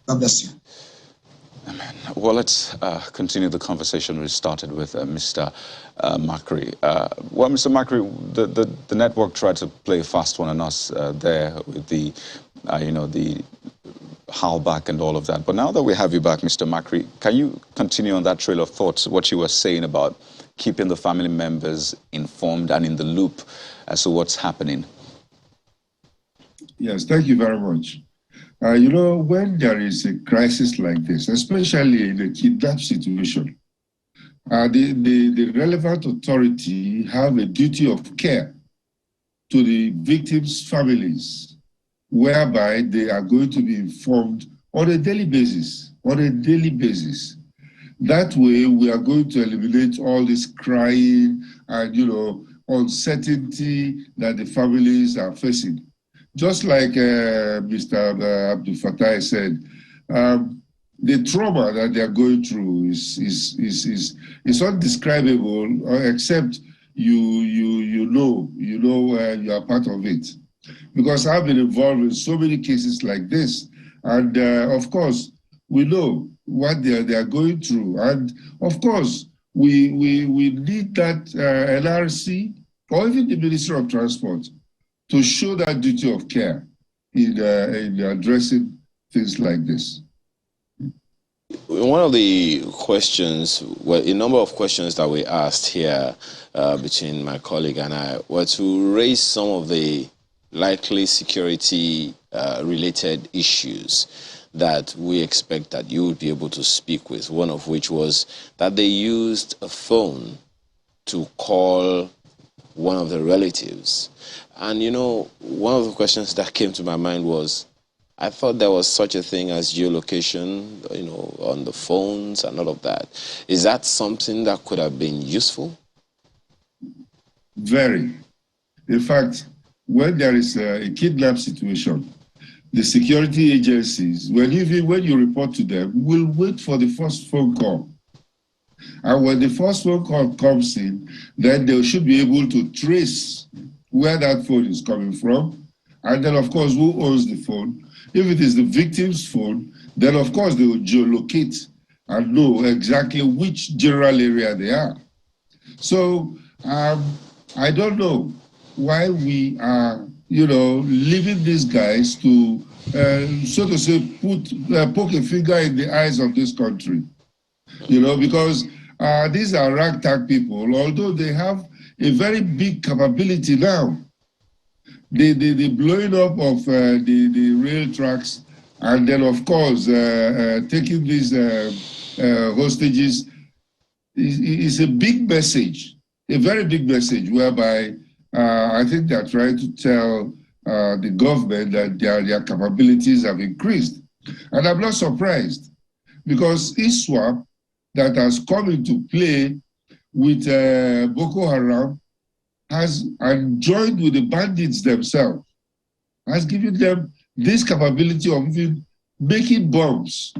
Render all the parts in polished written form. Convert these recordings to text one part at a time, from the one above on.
God bless you. Well, let's continue the conversation we started with Mr. Amachree. Well, Mr. Amachree, the network tried to play a fast one on us there with the, the howl back and all of that. But now that we have you back, Mr. Amachree, can you continue on that trail of thoughts, what you were saying about keeping the family members informed and in the loop as to what's happening? Yes, thank you very much. When there is a crisis like this, especially in a kidnap situation, the relevant authority have a duty of care to the victims' families, whereby they are going to be informed on a daily basis, That way, we are going to eliminate all this crying and, uncertainty that the families are facing. Just like Mr. Abdul Fattah said, the trauma that they are going through is undescribable, except you know you are part of it. Because I've been involved in so many cases like this, and of course we know what they are going through, and of course we need that NRC or even the Ministry of Transport to show that duty of care in addressing things like this. One of the questions, well, a number of questions that we asked here between my colleague and I were to raise some of the likely security related issues that we expect that you would be able to speak with, one of which was that they used a phone to call one of the relatives. And, one of the questions that came to my mind was, I thought there was such a thing as geolocation, on the phones and all of that. Is that something that could have been useful? Very. In fact, when there is a kidnap situation, the security agencies, when you report to them, will wait for the first phone call. And when the first phone call comes in, then they should be able to trace where that phone is coming from. And then, of course, who owns the phone. If it is the victim's phone, then, of course, they will geolocate and know exactly which general area they are. So I don't know why we are, leaving these guys to, so to say, poke a finger in the eyes of this country. Because these are ragtag people, although they have a very big capability now. The blowing up of the rail tracks, and then, of course, taking these hostages is a big message, a very big message, whereby I think they're trying to tell the government that their capabilities have increased. And I'm not surprised, because ISWAP that has come into play with Boko Haram and joined with the bandits themselves, has given them this capability of even making bombs,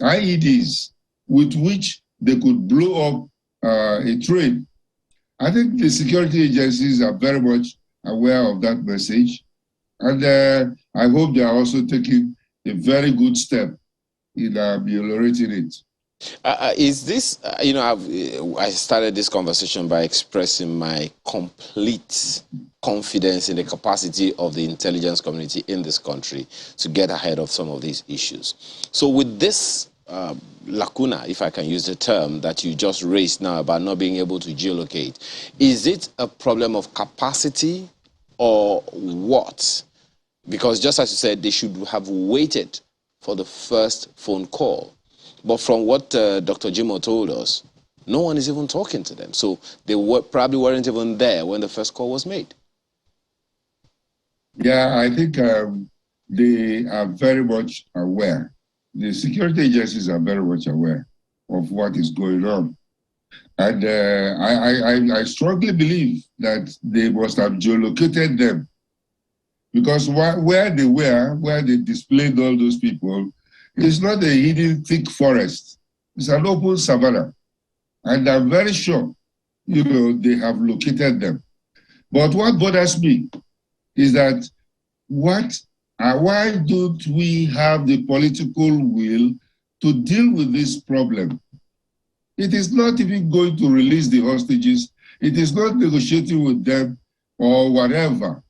IEDs, with which they could blow up a train. I think the security agencies are very much aware of that message, and I hope they are also taking a very good step in ameliorating it. Is this, I started this conversation by expressing my complete confidence in the capacity of the intelligence community in this country to get ahead of some of these issues. So with this lacuna, if I can use the term that you just raised now about not being able to geolocate, is it a problem of capacity or what? Because just as you said, they should have waited for the first phone call. But from what Dr. Jimo told us, no one is even talking to them. So they probably weren't even there when the first call was made. Yeah, I think they are very much aware. The security agencies are very much aware of what is going on. And I strongly believe that they must have geolocated them. Because where they were, where they displayed all those people, it's not a hidden thick forest. It's an open savanna. And I'm very sure, they have located them. But what bothers me is that what Why don't we have the political will to deal with this problem? It is not even going to release the hostages. It is not negotiating with them or whatever.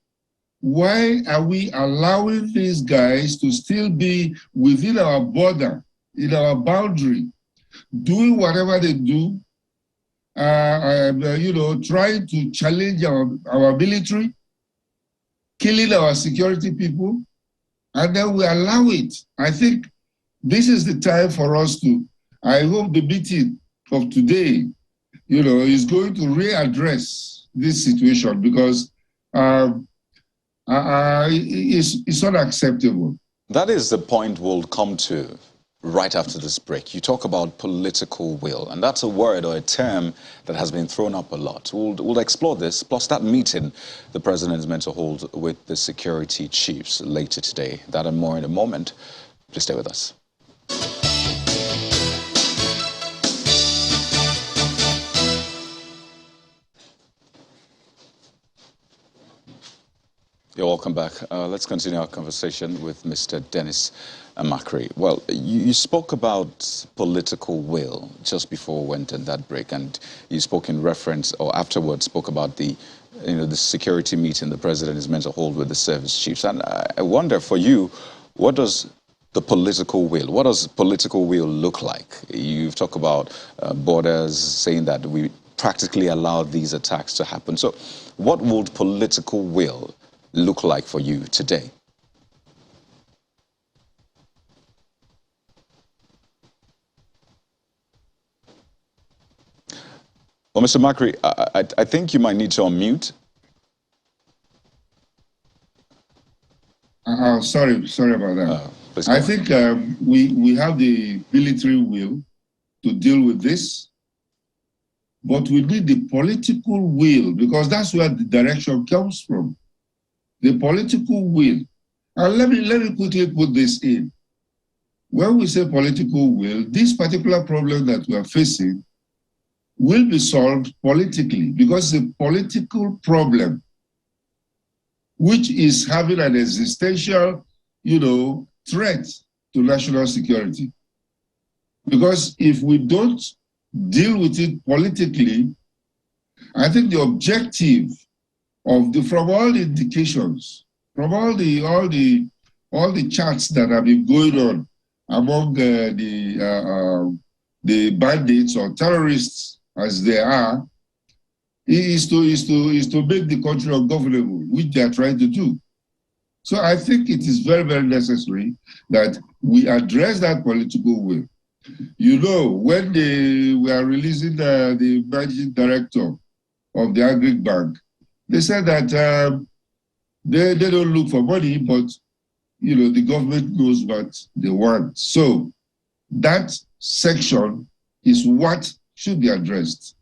Why are we allowing these guys to still be within our border, in our boundary, doing whatever they do, trying to challenge our military, killing our security people, and then we allow it? I think this is the time for us to, I hope the meeting of today, is going to readdress this situation, because it's unacceptable. That is the point we'll come to right after this break. You talk about political will, and that's a word or a term that has been thrown up a lot. We'll explore this, plus that meeting the president is meant to hold with the security chiefs later today. That and more in a moment. Please stay with us. You're welcome back. Let's continue our conversation with Mr. Dennis Amachree. Well, you spoke about political will just before we went on that break, and you spoke in reference, or afterwards spoke about the security meeting the president is meant to hold with the service chiefs. And I wonder, for you, what does the political will look like? You've talked about borders, saying that we practically allowed these attacks to happen. So what would political will look like for you today? Well, Mr. Amachree, I think you might need to unmute. Sorry about that. I think we have the military will to deal with this, but we need the political will, because that's where the direction comes from. The political will. And let me quickly put this in. When we say political will, this particular problem that we are facing will be solved politically, because it's a political problem which is having an existential, threat to national security. Because if we don't deal with it politically, I think the objective from all the indications, from all the chats that have been going on among the bandits or terrorists as they are, is to make the country ungovernable, which they are trying to do. So I think it is very, very necessary that we address that political will. When they were releasing the managing director of the Agric Bank, they said that they don't look for money, but the government knows what they want. So that section is what should be addressed.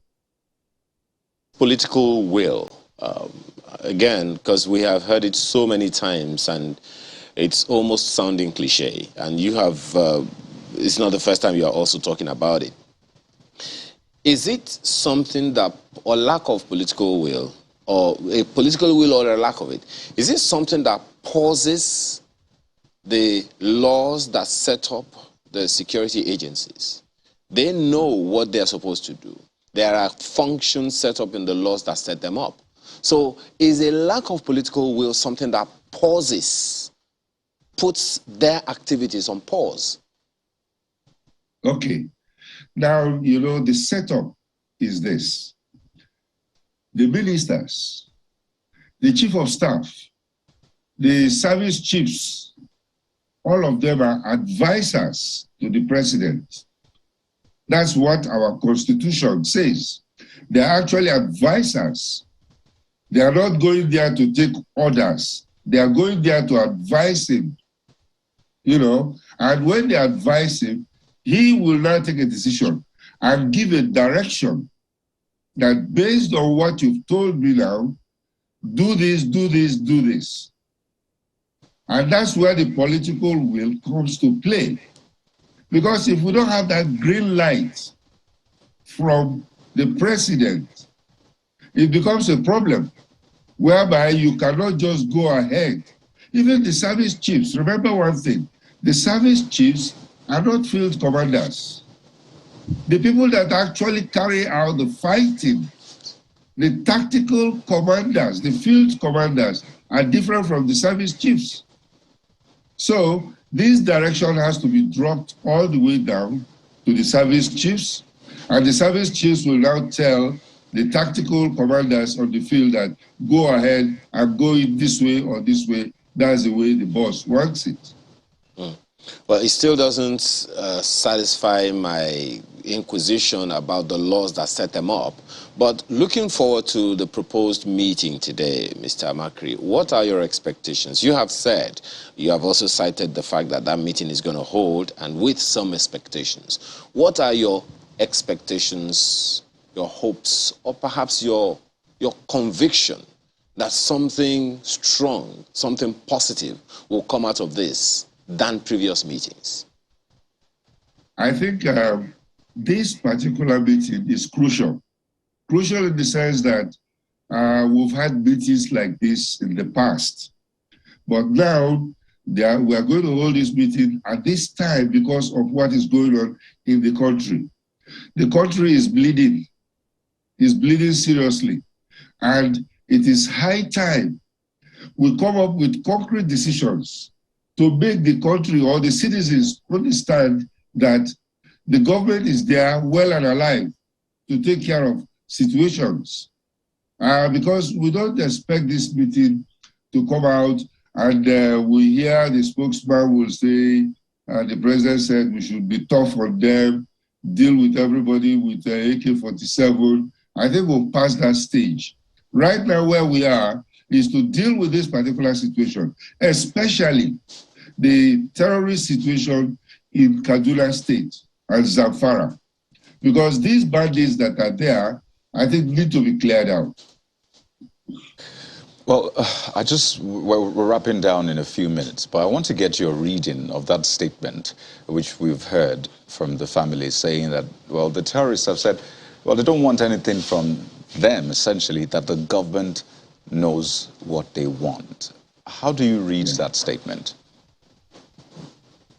Political will, again, because we have heard it so many times, and it's almost sounding cliche. And you have, it's not the first time you are also talking about it. Is it something that, or lack of political will, or a political will or a lack of it, is it something that pauses the laws that set up the security agencies? They know what they're supposed to do. There are functions set up in the laws that set them up. So is a lack of political will something that pauses, puts their activities on pause? Okay. Now, the setup is this. The ministers, the chief of staff, the service chiefs, all of them are advisors to the president. That's what our constitution says. They're actually advisors. They are not going there to take orders. They are going there to advise him, and when they advise him, he will now take a decision and give a direction that, based on what you've told me now, do this, do this, do this. And that's where the political will comes to play. Because if we don't have that green light from the president, it becomes a problem whereby you cannot just go ahead. Even the service chiefs, remember one thing, the service chiefs are not field commanders. The people that actually carry out the fighting, the tactical commanders, the field commanders, are different from the service chiefs. So this direction has to be dropped all the way down to the service chiefs, and the service chiefs will now tell the tactical commanders on the field that go ahead and go in this way or this way. That's the way the boss wants it. Well, it still doesn't satisfy my inquisition about the laws that set them up. But looking forward to the proposed meeting today, Mr. Amachree, what are your expectations? You have said, you have also cited the fact that that meeting is going to hold, and with some expectations. What are your expectations, your hopes, or perhaps your conviction that something strong, something positive will come out of this than previous meetings? I think this particular meeting is crucial. Crucial in the sense that we've had meetings like this in the past. But now we are going to hold this meeting at this time because of what is going on in the country. The country is bleeding seriously. And it is high time we come up with concrete decisions to make the country or the citizens understand that the government is there well and alive to take care of situations. Because we don't expect this meeting to come out and we hear the spokesman will say, the president said we should be tough on them, deal with everybody with AK-47. I think we'll pass that stage. Right now where we are is to deal with this particular situation, especially the terrorist situation in Kaduna State and Zamfara. Because these bandits that are there, I think need to be cleared out. Well, we're wrapping down in a few minutes, but I want to get your reading of that statement, which we've heard from the family saying that, well, the terrorists have said, well, they don't want anything from them, essentially, that the government knows what they want. How do you read that statement?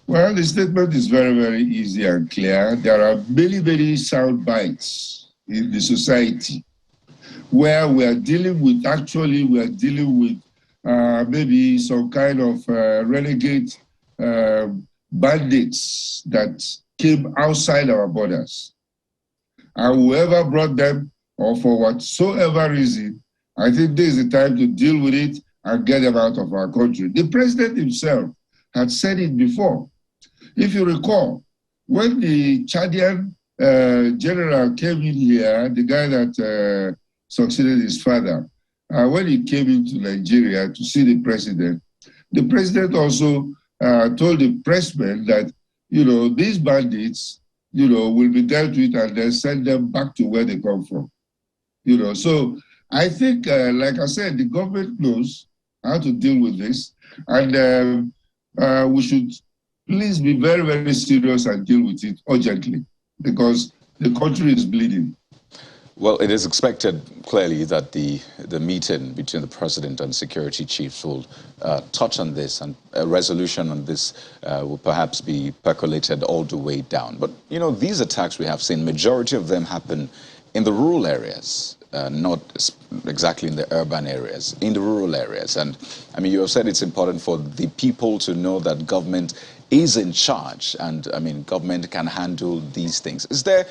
Well, the statement is very, very easy and clear. There are many, many sound bites in the society where we are dealing with, maybe some kind of renegade bandits that came outside our borders. And whoever brought them, or for whatsoever reason, I think this is the time to deal with it and get them out of our country. The president himself had said it before. If you recall, when the Chadian general came in here, the guy that succeeded his father, when he came into Nigeria to see the president also told the pressmen that, these bandits, will be dealt with and then send them back to where they come from. So I think, like I said, the government knows how to deal with this, and we should please be very, very serious and deal with it urgently because the country is bleeding. Well, it is expected clearly that the meeting between the president and security chiefs will touch on this, and a resolution on this will perhaps be percolated all the way down. But, these attacks we have seen, majority of them happen in the rural areas, not exactly in the urban areas, in the rural areas. And, I mean, you have said it's important for the people to know that government is in charge and, government can handle these things. Is there...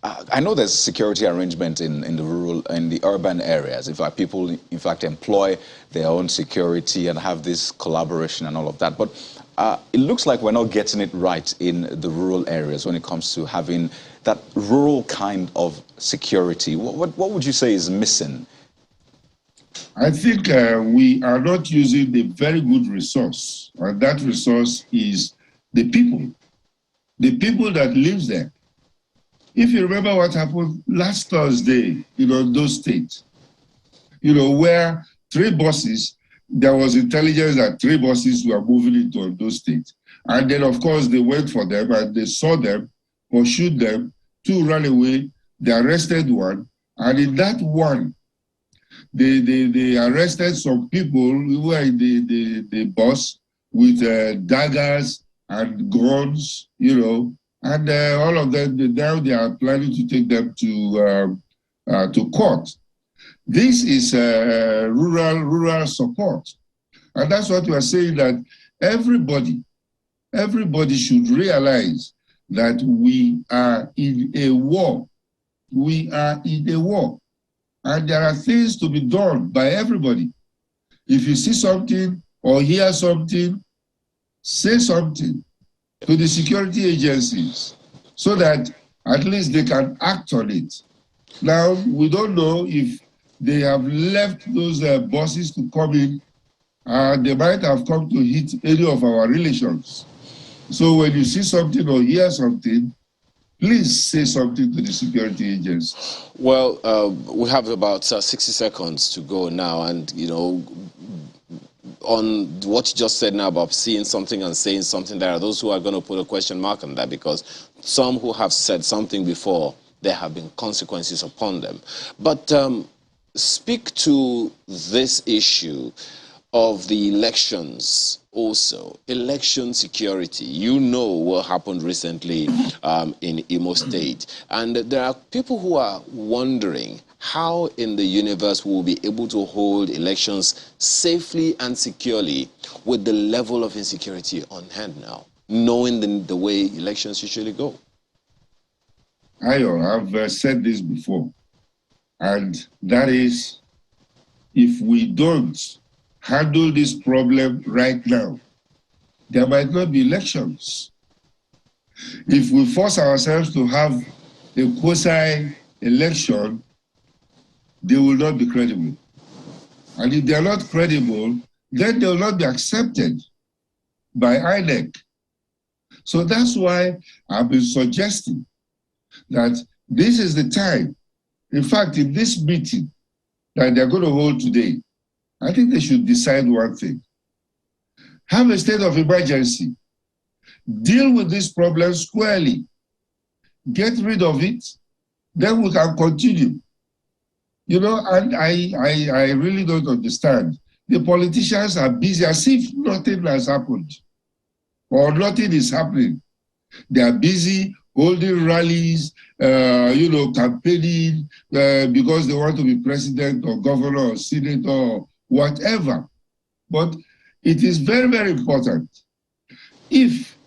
I know there's security arrangement in the urban areas. In fact, people, employ their own security and have this collaboration and all of that. But it looks like we're not getting it right in the rural areas when it comes to having that rural kind of security. What would you say is missing? I think we are not using the very good resource, and that resource is the people that live there. If you remember what happened last Thursday, those states, where 3 buses, there was intelligence that 3 buses were moving into those states. And then, of course, they went for them and they saw them, pursued them, 2 ran away, they arrested 1. And in that one, they arrested some people who were in the bus with daggers and guns, you know, and all of them, now they are planning to take them to court. This is rural support. And that's what we are saying, that everybody should realize that we are in a war. We are in a war. And there are things to be done by everybody. If you see something or hear something, say something to the security agencies so that at least they can act on it. Now, we don't know if they have left those buses to come in. They might have come to hit any of our relations. So when you see something or hear something, please say something to the security agencies. Well, we have about 60 seconds to go now, and you know, on what you just said now about seeing something and saying something, there are those who are going to put a question mark on that, because some who have said something before, there have been consequences upon them. But speak to this issue of the elections also, election security. You know what happened recently in Imo State. And there are people who are wondering how in the universe we will be able to hold elections safely and securely with the level of insecurity on hand now, knowing the way elections usually go. I've said this before, and that is, if we don't handle this problem right now, there might not be elections. If we force ourselves to have a quasi-election, they will not be credible. And if they are not credible, then they will not be accepted by INEC. So that's why I've been suggesting that this is the time. In fact, in this meeting that they're going to hold today, I think they should decide one thing. Have a state of emergency. Deal with this problem squarely. Get rid of it. Then we can continue. You know, and I really don't understand. The politicians are busy as if nothing has happened or nothing is happening. They are busy holding rallies, you know, campaigning because they want to be president or governor or senator or whatever. But it is very, very important. If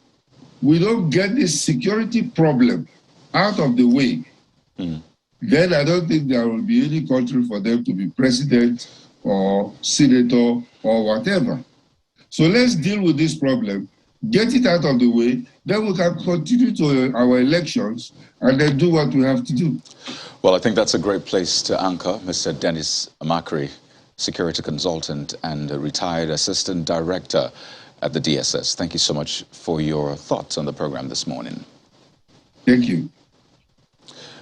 we don't get this security problem out of the way, then I don't think there will be any country for them to be president or senator or whatever. So let's deal with this problem, get it out of the way, then we can continue to our elections and then do what we have to do. Well, I think that's a great place to anchor. Mr. Dennis Amachree, security consultant and a retired assistant director at the DSS. Thank you so much for your thoughts on the program this morning. Thank you.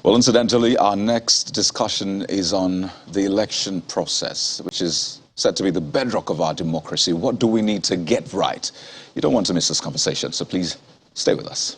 Well, incidentally, our next discussion is on the election process, which is said to be the bedrock of our democracy. What do we need to get right? You don't want to miss this conversation, so please stay with us.